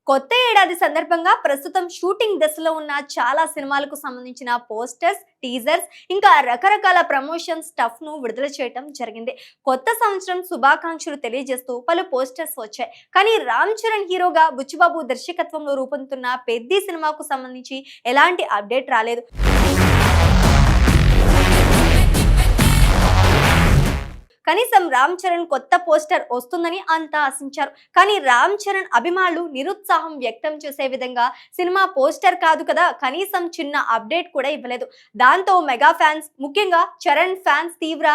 కొత్త ఏడాది సందర్భంగా ప్రస్తుతం షూటింగ్ దశలో ఉన్న చాలా సినిమాలకు సంబంధించిన పోస్టర్స్, టీజర్స్ ఇంకా రకరకాల ప్రమోషన్ స్టఫ్ ను విడుదల చేయడం జరిగింది. కొత్త సంవత్సరం శుభాకాంక్షలు తెలియజేస్తూ పలు పోస్టర్స్ వచ్చాయి. కానీ రామ్ చరణ్ హీరోగా బుచ్చిబాబు దర్శకత్వంలో రూపొందుతున్న పెద్ది సినిమాకు సంబంధించి ఎలాంటి అప్డేట్ రాలేదు. కనీసం రామ్ చరణ్ కొత్త పోస్టర్ వస్తుందని అంతా ఆశించారు. కానీ రామ్ చరణ్ అభిమానులు నిరుత్సాహం వ్యక్తం చేసే విధంగా సినిమా పోస్టర్ కాదు కదా, కనీసం చిన్న అప్డేట్ కూడా ఇవ్వలేదు. దాంతో మెగా ఫ్యాన్స్, ముఖ్యంగా చరణ్ ఫ్యాన్స్ తీవ్ర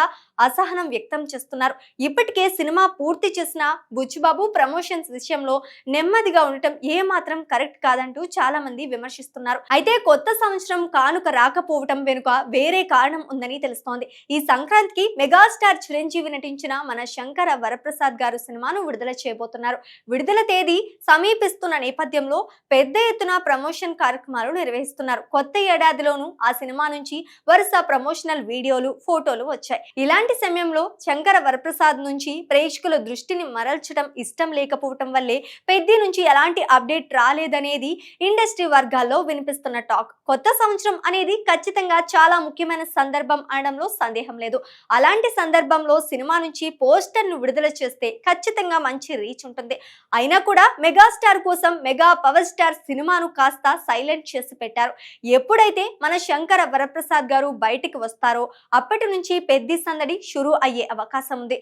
అసహనం వ్యక్తం చేస్తున్నారు. ఇప్పటికే సినిమా పూర్తి చేసిన బుచ్చిబాబు ప్రమోషన్స్ విషయంలో నెమ్మదిగా ఉండటం ఏమాత్రం కరెక్ట్ కాదంటూ చాలా మంది విమర్శిస్తున్నారు. అయితే కొత్త సంవత్సరం కానుక రాకపోవటం వెనుక వేరే కారణం ఉందని తెలుస్తోంది. ఈ సంక్రాంతికి మెగాస్టార్ చిరంజీవి నటించిన మన శంకర వరప్రసాద్ గారు సినిమాను విడుదల చేయబోతున్నారు. విడుదల తేదీ సమీపిస్తున్న నేపథ్యంలో పెద్ద ఎత్తున ప్రమోషన్ కార్యక్రమాలు నిర్వహిస్తున్నారు. కొత్త ఏడాదిలోనూ ఆ సినిమా నుంచి వరుస ప్రమోషనల్ వీడియోలు, ఫోటోలు వచ్చాయి. ఇలాంటి సమయంలో శంకర వరప్రసాద్ నుంచి ప్రేక్షకుల దృష్టిని మరల్చడం ఇష్టం లేకపోవటం వల్లే పెద్ది నుంచి ఎలాంటి అప్డేట్ రాలేదనేది ఇండస్ట్రీ వర్గాల్లో వినిపిస్తున్న టాక్. కొత్త సంవత్సరం అనేది ఖచ్చితంగా చాలా ముఖ్యమైన సందర్భం అనడంలో సందేహం లేదు. అలాంటి సందర్భంలో సినిమా నుంచి పోస్టర్ ను విడుదల చేస్తే ఖచ్చితంగా మంచి రీచ్ ఉంటుంది. అయినా కూడా మెగాస్టార్ కోసం మెగా పవర్ స్టార్ సినిమాను కాస్త సైలెంట్ చేసి పెట్టారు. ఎప్పుడైతే మన శంకర వరప్రసాద్ గారు బయటికి వస్తారో అప్పటి నుంచి పెద్ది సందడి షురూ అయ్యే అవకాశం ఉంది.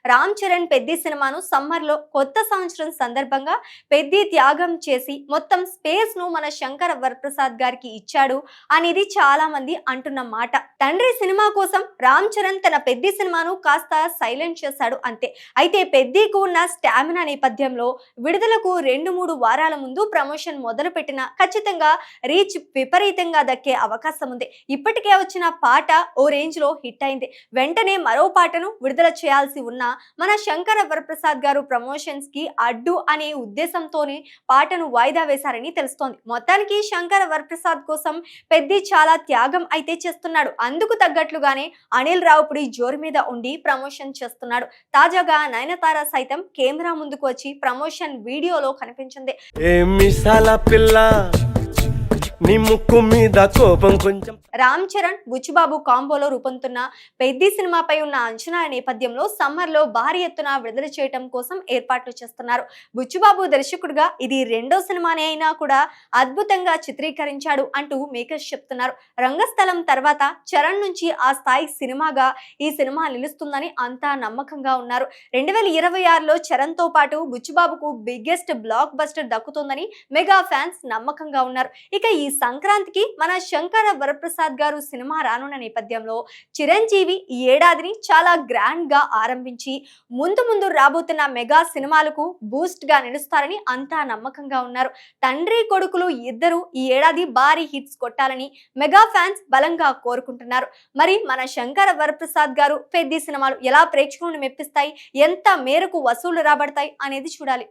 రామ్ చరణ్ పెద్ది సినిమాను సమ్మర్ లో కొత్త సంవత్సరం సందర్భంగా పెద్ది త్యాగం చేసి మొత్తం స్పేస్ ను మన శంకర వరప్రసాద్ గారికి ఇచ్చాడు అనేది చాలా మంది అంటున్న మాట. తండ్రి సినిమా కోసం రామ్ చరణ్ తన పెద్ది సినిమాను కాస్త సైలెంట్ చేశాడు అంతే. అయితే పెద్దికి ఉన్న స్టామినా నేపథ్యంలో విడుదలకు 2-3 వారాల ముందు ప్రమోషన్ మొదలు పెట్టినా ఖచ్చితంగా రీచ్ విపరీతంగా దక్కే అవకాశం ఉంది. ఇప్పటికే వచ్చిన పాట ఓ రేంజ్ లో హిట్ అయింది. వెంటనే మరో పాటను విడుదల చేయాల్సి ఉన్న మన శంకర వరప్రసాద్ గారు ప్రమోషన్స్ కి అడ్డు అనే ఉద్దేశంతోనే పాటను వాయిదా వేశారని తెలుస్తోంది. మొత్తానికి శంకర వరప్రసాద్ కోసం పెద్ది చాలా త్యాగం అయితే చేస్తున్నాడు. అందుకు తగ్గట్లుగానే అనిల్ రావుపుడి జోరు మీద ఉండి ప్రమోషన్ చేస్తున్నాడు. తాజాగా నయనతార సైతం కెమెరా ముందుకు వచ్చి ప్రమోషన్ వీడియోలో కనిపించింది. రామ్ చరణ్ బుచ్చిబాబు కాంబోలో రూపొందుతున్న పెద్ది సినిమాపై ఉన్న అంచనాల నేపథ్యంలో సమ్మర్ లో భారీ ఎత్తున విడుదల చేయడం కోసం ఏర్పాట్లు చేస్తున్నారు. బుచ్చిబాబు దర్శకుడుగా ఇది 2వ సినిమానే అయినా కూడా అద్భుతంగా చిత్రీకరించాడు అంటూ మేకర్స్ చెప్తున్నారు. రంగస్థలం తర్వాత చరణ్ నుంచి ఆ స్థాయి సినిమాగా ఈ సినిమా నిలుస్తుందని అంతా నమ్మకంగా ఉన్నారు. 2026లో చరణ్ తో పాటు బుచ్చిబాబుకు బిగ్గెస్ట్ బ్లాక్ బస్టర్ దక్కుతుందని మెగా ఫ్యాన్స్ నమ్మకంగా ఉన్నారు. ఇక ఈ సంక్రాంతికి మన శంకర వరప్రసాద్ గారు సినిమా రానున్న నేపథ్యంలో చిరంజీవి ఈ ఏడాదిని చాలా గ్రాండ్ గా ఆరంభించి ముందు రాబోతున్న మెగా సినిమాలకు బూస్ట్ గా నిలుస్తారని అంతా నమ్మకంగా ఉన్నారు. తండ్రి కొడుకులు ఇద్దరు ఈ ఏడాది భారీ హిట్స్ కొట్టాలని మెగా ఫ్యాన్స్ బలంగా కోరుకుంటున్నారు. మరి మన శంకర వరప్రసాద్ గారు పెద్ది సినిమాలు ఎలా ప్రేక్షకులను మెప్పిస్తాయి, ఎంత మేరకు వసూళ్లు రాబడతాయి అనేది చూడాలి.